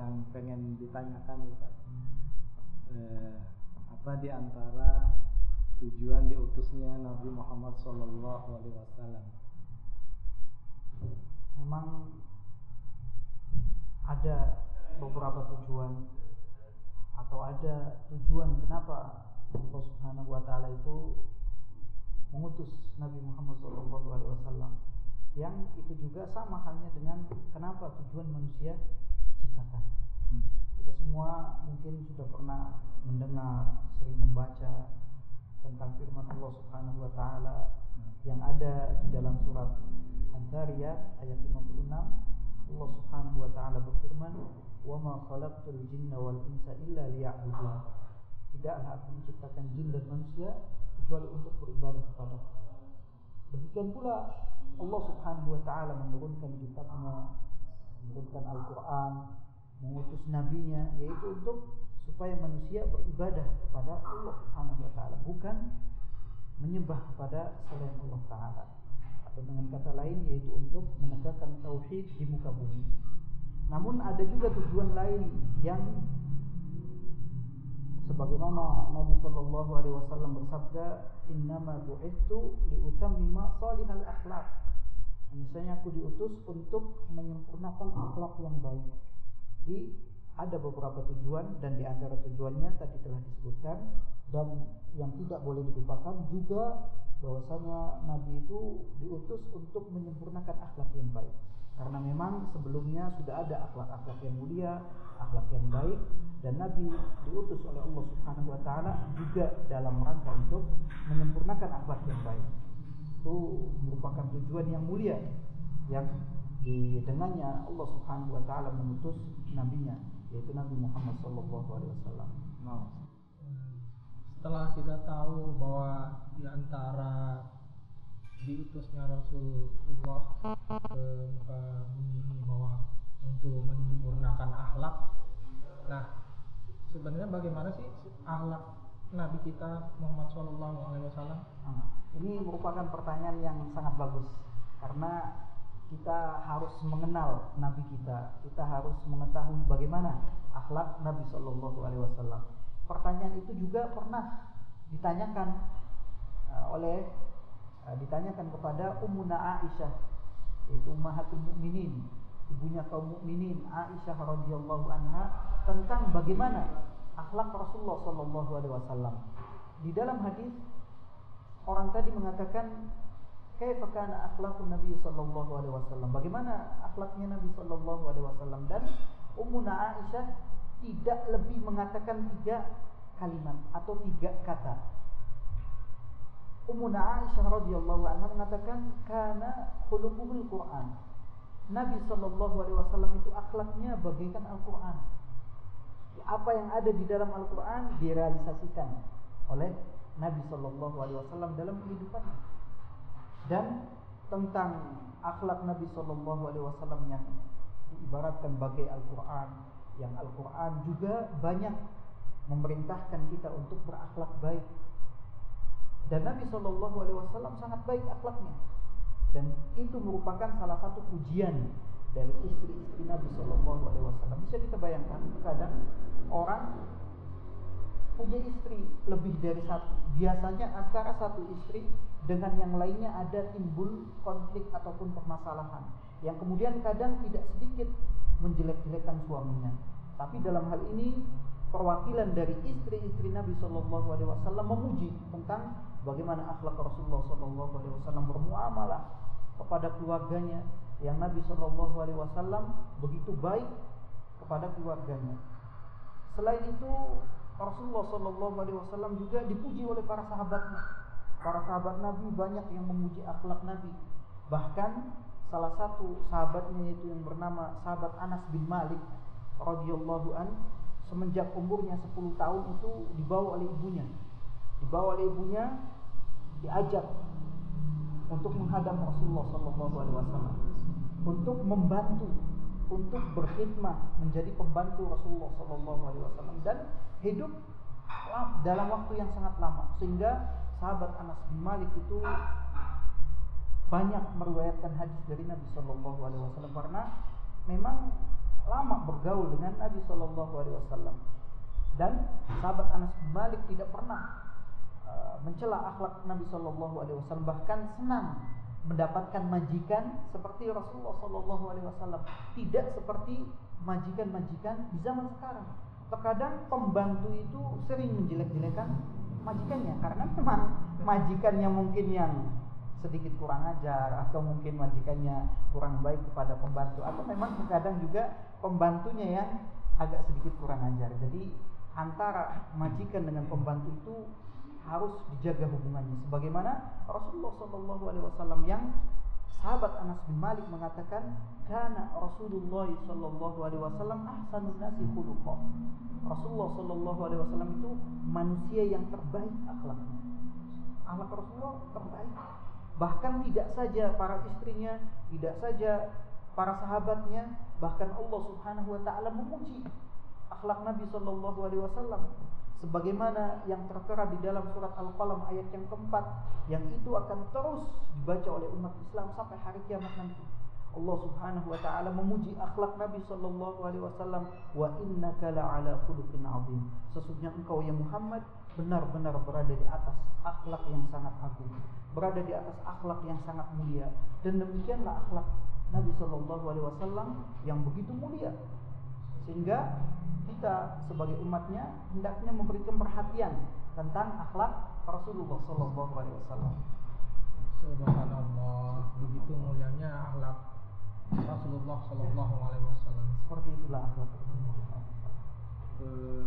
yang pengen ditanyakan Ustaz. Apa di antara tujuan diutusnya Nabi Muhammad SAW? Memang ada beberapa tujuan atau ada tujuan kenapa Allah Subhanahu wa taala itu mengutus Nabi Muhammad SAW, yang itu juga sama halnya dengan kenapa tujuan manusia diciptakan. Kita semua mungkin sudah pernah mendengar, sering membaca tentang firman Allah Subhanahu wa taala yang ada di dalam surat Al-Dzariyat ayat 56. Allah Subhanahu wa taala berfirman, "Wa ma khalaqtul jinna wal insa illa liya'budun." Tidaklah aku menciptakan jin dan manusia kecuali untuk beribadah kepada. Demikian pula Allah Subhanahu wa taala menurunkan kitabnya, menurunkan Al-Qur'an, mengutus nabinya, yaitu untuk supaya manusia beribadah kepada Allah Subhanahu wa taala, bukan menyembah kepada selain Allah taala. Atau dengan kata lain yaitu untuk menegakkan tauhid di muka bumi. Namun ada juga tujuan lain yang sebagaimana Nabi sallallahu alaihi wasallam bersabda, "Innama bu'itsu liutammima shalihal akhlaq." Misalnya aku diutus untuk menyempurnakan akhlak yang baik. Jadi ada beberapa tujuan, dan di antara tujuannya tadi telah disebutkan, dan yang tidak boleh dilupakan juga bahwasanya Nabi itu diutus untuk menyempurnakan akhlak yang baik. Karena memang sebelumnya sudah ada akhlak-akhlak yang mulia, akhlak yang baik, dan Nabi diutus oleh Allah Subhanahu wa taala juga dalam rangka untuk menyempurnakan akhlak yang baik. Itu merupakan tujuan yang mulia yang dengannya Allah Subhanahu wa taala mengutus nabinya, yaitu Nabi Muhammad sallallahu alaihi wasallam. Setelah kita tahu bahwa di antara diutusnya Rasulullah ke muka bumi ini bahwa untuk menyempurnakan akhlak, nah sebenarnya bagaimana sih akhlak Nabi kita Muhammad sallallahu alaihi wasallam? Ini merupakan pertanyaan yang sangat bagus, karena kita harus mengenal Nabi kita. Kita harus mengetahui bagaimana akhlak Nabi sallallahu alaihi wasallam. Pertanyaan itu juga pernah ditanyakan kepada Ummuna Aisyah, yaitu Ummahatul Mukminin, ibunya kaum mukminin, Aisyah radhiyallahu anha, tentang bagaimana akhlak Rasulullah sallallahu alaihi wasallam. Di dalam hadis orang tadi mengatakan, "Kaifa kana akhlaqun Nabi sallallahu alaihi wasallam?" Bagaimana akhlaknya Nabi sallallahu alaihi wasallam? Dan Ummuna Aisyah tidak lebih mengatakan 3 kalimat atau 3 kata. Ummuna Aisyah radhiyallahu anha mengatakan, "Kana khuluquhul Qur'an." Nabi sallallahu alaihi wasallam itu akhlaknya bagaikan Al-Qur'an. Apa yang ada di dalam Al-Qur'an direalisasikan oleh Nabi sallallahu alaihi wasallam dalam kehidupannya. Dan tentang akhlak Nabi sallallahu alaihi wasallam yang diibaratkan bagai Al-Qur'an, yang Al-Qur'an juga banyak memerintahkan kita untuk berakhlak baik. Dan Nabi sallallahu alaihi wasallam sangat baik akhlaknya. Dan itu merupakan salah satu pujian dari istri-istri Nabi sallallahu alaihi wasallam. Bisa kita bayangkan, terkadang orang punya istri lebih dari satu. Biasanya antara satu istri dengan yang lainnya ada timbul konflik ataupun permasalahan, yang kemudian kadang tidak sedikit menjelek-jelekan suaminya. Tapi dalam hal ini perwakilan dari istri-istri Nabi sallallahu alaihi wasallam memuji tentang bagaimana akhlak Rasulullah sallallahu alaihi wasallam bermuamalah kepada keluarganya, yang Nabi sallallahu alaihi wasallam begitu baik kepada keluarganya. Selain itu, Rasulullah sallallahu alaihi wasallam juga dipuji oleh para sahabatnya. Para sahabat Nabi banyak yang memuji akhlak Nabi. Bahkan salah satu sahabatnya yaitu yang bernama sahabat Anas bin Malik radhiyallahu an, semenjak umurnya 10 tahun itu dibawa oleh ibunya. Diajak untuk menghadap Rasulullah sallallahu alaihi wasallam, untuk membantu, untuk berkhidmah, menjadi pembantu Rasulullah sallallahu alaihi wasallam, dan hidup dalam waktu yang sangat lama, sehingga sahabat Anas bin Malik itu banyak meriwayatkan hadis dari Nabi sallallahu alaihi wasallam, karena memang lama bergaul dengan Nabi Shallallahu Alaihi Wasallam. Dan sahabat Anas bin Malik tidak pernah mencela akhlak Nabi Shallallahu Alaihi Wasallam, bahkan senang mendapatkan majikan seperti Rasulullah Shallallahu Alaihi Wasallam, tidak seperti majikan-majikan di zaman sekarang. Terkadang pembantu itu sering menjelek-jelekan majikannya karena memang majikannya mungkin yang sedikit kurang ajar, atau mungkin majikannya kurang baik kepada pembantu, atau memang terkadang juga pembantunya yang agak sedikit kurang ajar. Jadi antara majikan dengan pembantu itu harus dijaga hubungannya, sebagaimana Rasulullah Shallallahu Alaihi Wasallam yang sahabat Anas bin Malik mengatakan, karena Rasulullah Shallallahu Alaihi Wasallam ahsanun nasi khuluqa. Rasulullah Shallallahu Alaihi Wasallam itu manusia yang terbaik akhlaknya. Akhlak Rasulullah terbaik. Bahkan tidak saja para istrinya, tidak saja para sahabatnya, bahkan Allah Subhanahu Wa Taala memuji akhlak Nabi Shallallahu Alaihi Wasallam, sebagaimana yang tertera di dalam surat Al-Qalam ayat yang keempat, yang itu akan terus dibaca oleh umat Islam sampai hari kiamat nanti. Allah Subhanahu Wa Taala memuji akhlak Nabi Shallallahu Alaihi Wasallam, wa innaka la'ala khuluqin azim. Sesungguhnya engkau ya Muhammad benar-benar berada di atas akhlak yang sangat agung, berada di atas akhlak yang sangat mulia. Dan demikianlah akhlak Nabi Shallallahu Alaihi Wasallam yang begitu mulia, sehingga kita sebagai umatnya hendaknya memberikan perhatian tentang akhlak Rasulullah Shallallahu Alaihi Wasallam. Subhanallah, begitu mulianya akhlak Rasulullah Shallallahu Alaihi Wasallam. Seperti itulah akhlak Rasulullah.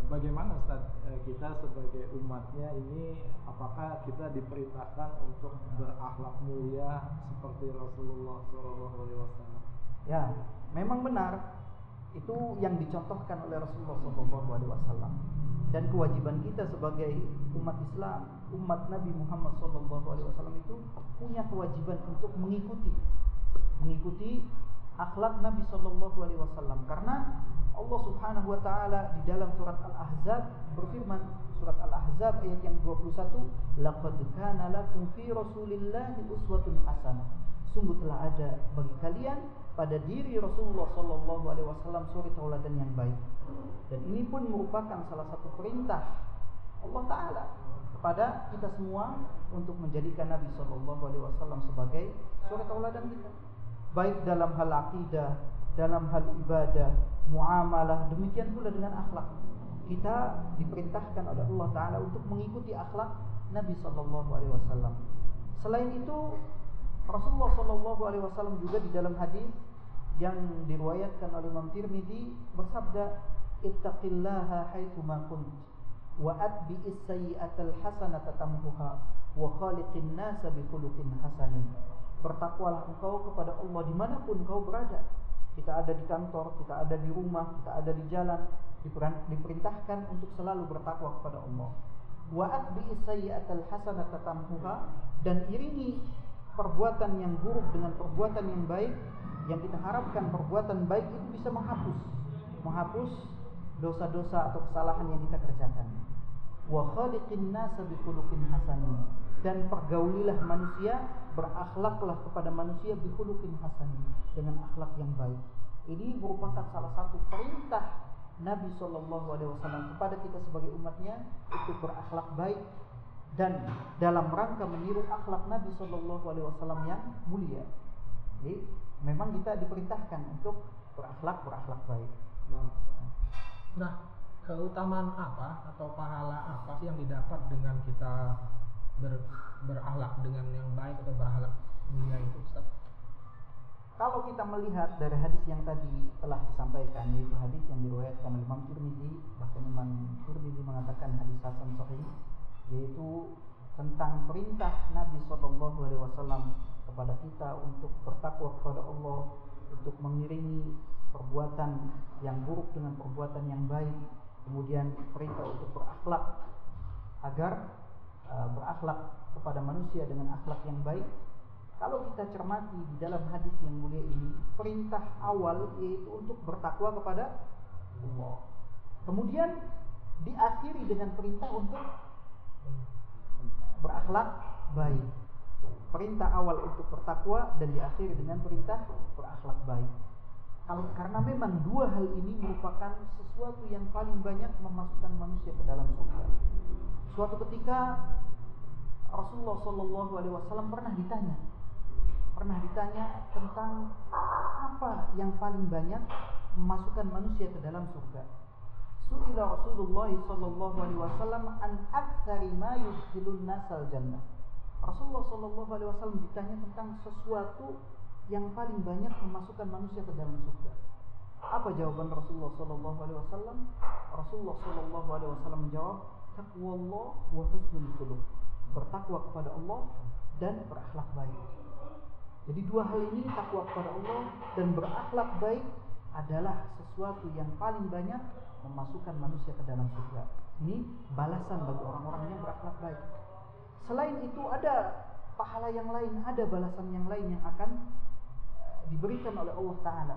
Bagaimana Ustaz, kita sebagai umatnya ini, apakah kita diperintahkan untuk berakhlak mulia seperti Rasulullah Shallallahu Alaihi Wasallam? Ya, memang benar. Itu yang dicontohkan oleh Rasulullah SAW. Dan kewajiban kita sebagai umat Islam, umat Nabi Muhammad SAW itu punya kewajiban untuk mengikuti akhlak Nabi SAW. Karena Allah Subhanahu Wa Taala di dalam surat Al-Ahzab berfirman, surat Al-Ahzab ayat yang 21, laqad kana lakum fi Rasulillahi uswatun hasanah. Sungguh telah ada bagi kalian pada diri Rasulullah Sallallahu Alaihi Wasallam suri tauladan yang baik. Dan ini pun merupakan salah satu perintah Allah Taala kepada kita semua untuk menjadikan Nabi Sallallahu Alaihi Wasallam sebagai suri tauladan kita, baik dalam hal akidah, dalam hal ibadah, muamalah, demikian pula dengan akhlak. Kita diperintahkan oleh Allah Taala untuk mengikuti akhlak Nabi Sallallahu Alaihi Wasallam. Selain itu, Rasulullah Shallallahu Alaihi Wasallam juga di dalam hadis yang diriwayatkan oleh Imam Tirmidzi bersabda, ittaqillaha haitsu ma kunt wa atbi'is sayyi'atal hasanata tamhuha wa khaliqin nasa bi khuluqin hasanin. Bertakwalah engkau kepada Allah dimanapun kau berada. Kita ada di kantor, kita ada di rumah, kita ada di jalan, diperintahkan untuk selalu bertakwa kepada Allah. Wa atbi'is sayyi'atal hasanata tamhuha, dan iringi perbuatan yang buruk dengan perbuatan yang baik, yang kita harapkan perbuatan baik itu bisa menghapus dosa-dosa atau kesalahan yang kita kerjakan. Wa khaliqin nasa bi khuluqin hasanin, dan pergaulilah manusia, berakhlaklah kepada manusia bi khuluqin hasanin, dengan akhlak yang baik. Ini merupakan salah satu perintah Nabi Shallallahu Alaihi Wasallam kepada kita sebagai umatnya untuk berakhlak baik, dan dalam rangka meniru akhlak Nabi Shallallahu Alaihi Wasallam yang mulia. Jadi memang kita diperintahkan untuk berakhlak baik. Nah, keutamaan apa atau pahala apa sih yang didapat dengan kita berakhlak dengan yang baik atau berakhlak mulia itu, Ustaz? Kalau kita melihat dari hadis yang tadi telah disampaikan, yaitu hadis yang diriwayatkan oleh Imam Tirmidzi, bahkan Imam Tirmidzi mengatakan hadis hasan sahih, yaitu tentang perintah Nabi Shallallahu Alaihi Wasallam kepada kita untuk bertakwa kepada Allah, untuk mengiringi perbuatan yang buruk dengan perbuatan yang baik, kemudian perintah untuk berakhlak agar berakhlak kepada manusia dengan akhlak yang baik. Kalau kita cermati di dalam hadis yang mulia ini, perintah awal yaitu untuk bertakwa kepada Allah, kemudian diakhiri dengan perintah untuk berakhlak baik. Perintah awal untuk bertakwa dan diakhiri dengan perintah berakhlak baik. Karena memang dua hal ini merupakan sesuatu yang paling banyak memasukkan manusia ke dalam surga. Suatu ketika Rasulullah SAW pernah ditanya tentang apa yang paling banyak memasukkan manusia ke dalam surga. Su'ila Rasulullah SAW an aktsari ma yudkhilun nasal jannah. Rasulullah SAW ditanya tentang sesuatu yang paling banyak memasukkan manusia ke dalam surga. Apa jawaban Rasulullah SAW? Rasulullah SAW menjawab, taqwallah wa husnul khuluq. Bertakwa kepada Allah dan berakhlak baik. Jadi dua hal ini, takwa kepada Allah dan berakhlak baik, adalah sesuatu yang paling banyak memasukkan manusia ke dalam surga. Ini balasan bagi orang-orang yang berakhlak baik. Selain itu ada pahala yang lain, ada balasan yang lain yang akan diberikan oleh Allah Ta'ala.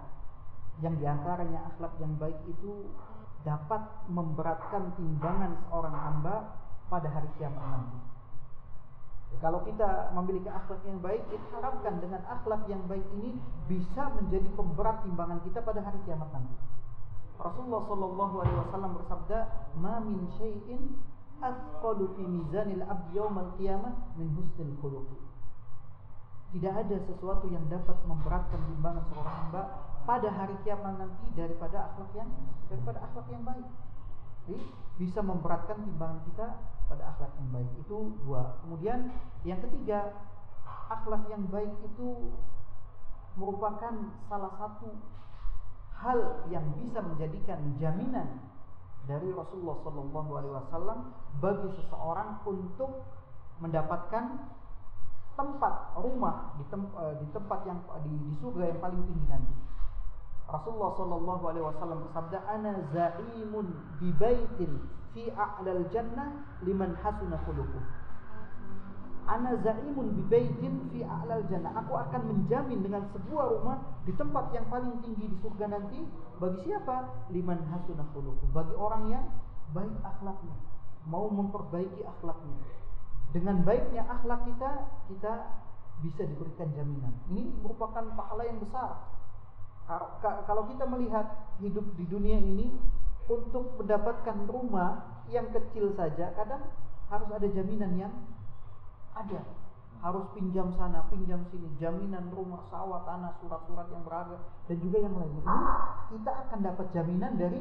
Yang diantaranya akhlak yang baik itu dapat memberatkan timbangan seorang hamba pada hari kiamat nanti. Kalau kita memiliki akhlak yang baik, kita harapkan dengan akhlak yang baik ini bisa menjadi pemberat timbangan kita pada hari kiamat nanti. Rasulullah SAW bersabda, "Ma min syai'in athqalu fi mizanil abdi yaumal qiyamah min husnil khuluqi." Tidak ada sesuatu yang dapat memberatkan timbangan seorang hamba pada hari kiamat nanti daripada akhlak yang baik. Jadi bisa memberatkan timbangan kita pada akhlak yang baik. Itu dua. Kemudian yang ketiga, akhlak yang baik itu merupakan salah satu hal yang bisa menjadikan jaminan dari Rasulullah SAW bagi seseorang untuk mendapatkan tempat rumah di tempat yang di surga yang paling tinggi nanti. Rasulullah SAW bersabda, "Ana za'imun bi baitin fi a'lal jannah liman hasuna khuluquh." Ana za'imun bi baitin fi a'lal jannah. Aku akan menjamin dengan sebuah rumah di tempat yang paling tinggi di surga nanti bagi siapa? Liman hasuna khuluquh. Bagi orang yang baik akhlaknya, mau memperbaiki akhlaknya. Dengan baiknya akhlak kita bisa diberikan jaminan. Ini merupakan pahala yang besar. Kalau kita melihat hidup di dunia ini, untuk mendapatkan rumah yang kecil saja kadang harus ada jaminan yang ada. Harus pinjam sana, pinjam sini, jaminan rumah, sawah, tanah, surat-surat yang berharga dan juga yang lainnya. Ini kita akan dapat jaminan dari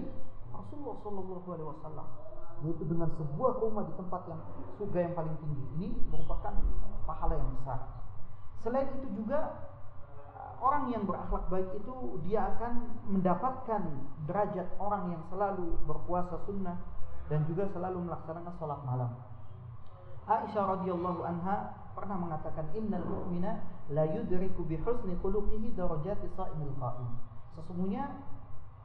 Rasulullah SAW, yaitu dengan sebuah rumah di tempat yang surga yang paling tinggi. Ini merupakan pahala yang besar. Selain itu juga orang yang berakhlak baik itu dia akan mendapatkan derajat orang yang selalu berpuasa sunnah dan juga selalu melaksanakan salat malam. Aisyah radhiyallahu anha pernah mengatakan, innal mu'mina la yudriku bi husni khuluqihi darajati sha'imil qa'im. Sesungguhnya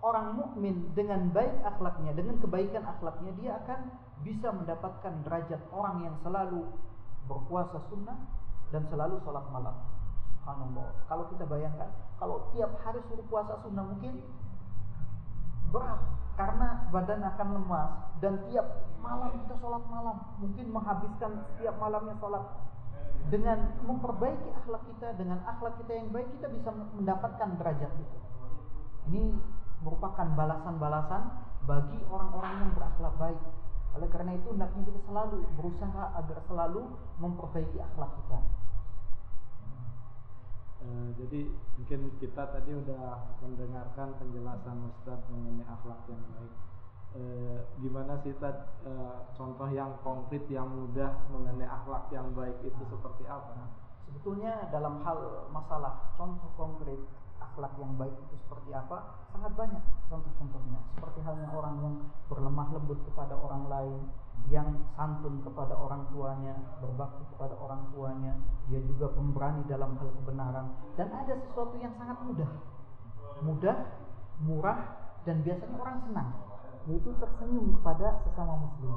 orang mukmin dengan baik akhlaknya, dengan kebaikan akhlaknya, dia akan bisa mendapatkan derajat orang yang selalu berpuasa sunnah dan selalu salat malam. Subhanallah. Kalau kita bayangkan, kalau tiap hari suruh puasa sunnah mungkin berat karena badan akan lemas, dan tiap malam kita sholat malam, mungkin menghabiskan setiap malamnya sholat. Dengan memperbaiki akhlak kita, dengan akhlak kita yang baik, kita bisa mendapatkan derajat itu. Ini merupakan balasan-balasan bagi orang-orang yang berakhlak baik. Oleh karena itu hendaknya kita selalu berusaha agar selalu memperbaiki akhlak kita. Jadi mungkin kita tadi udah mendengarkan penjelasan Ustadz mengenai akhlak yang baik. Gimana sih Ustadz, contoh yang konkret yang mudah mengenai akhlak yang baik itu seperti apa? Sebetulnya dalam hal masalah contoh konkret akhlak yang baik itu seperti apa, sangat banyak contoh-contohnya. Seperti halnya orang yang berlemah lembut kepada orang lain, yang santun kepada orang tuanya, berbakti kepada orang tuanya, dia juga pemberani dalam hal kebenaran. Dan ada sesuatu yang sangat mudah, murah, dan biasanya orang senang, yaitu tersenyum kepada sesama muslim.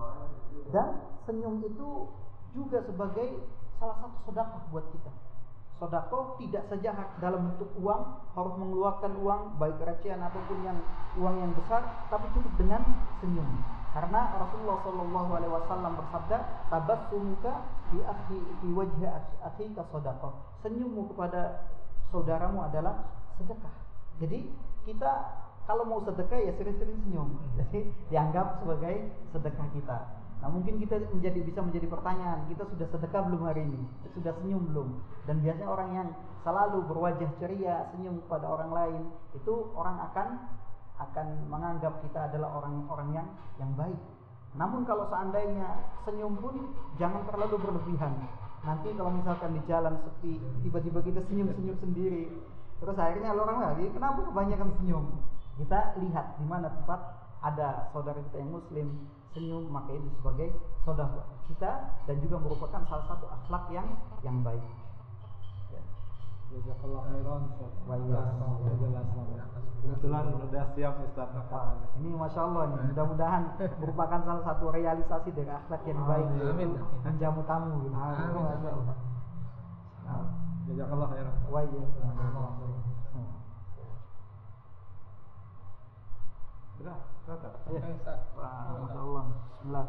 Dan senyum itu juga sebagai salah satu sedekah buat kita. Sedekah tidak saja dalam bentuk uang, harus mengeluarkan uang baik recehan ataupun uang yang besar, tapi cukup dengan senyum. Karena Rasulullah SAW bersabda, tabassumuka fi wajhi akhika sedekah. Senyummu kepada saudaramu adalah sedekah. Jadi kita kalau mau sedekah ya sering-sering senyum. Jadi dianggap sebagai sedekah kita. Nah mungkin kita bisa menjadi pertanyaan, kita sudah sedekah belum hari ini? Sudah senyum belum? Dan biasanya orang yang selalu berwajah ceria, senyum kepada orang lain, itu orang akan menganggap kita adalah orang-orang yang baik. Namun kalau seandainya senyum pun jangan terlalu berlebihan. Nanti kalau misalkan di jalan sepi, tiba-tiba kita senyum-senyum sendiri, terus akhirnya orang lagi, kenapa kebanyakan senyum? Kita lihat di mana tempat ada saudara kita yang muslim senyum, maka itu sebagai saudara kita dan juga merupakan salah satu akhlak yang baik. Ya. Jazakallah khairan Ustaz. Penjelasan. Kebetulan udah siap Ustaz. Ini masya Allah nih, mudah-mudahan merupakan salah satu realisasi dari akhlak yang baik. Amin. Menjamu tamu. Gitu. Amin. Masya Allah. Jazakallah khairan. Wa iya. Sudah, Ustaz. Masya Allah. Bismillah.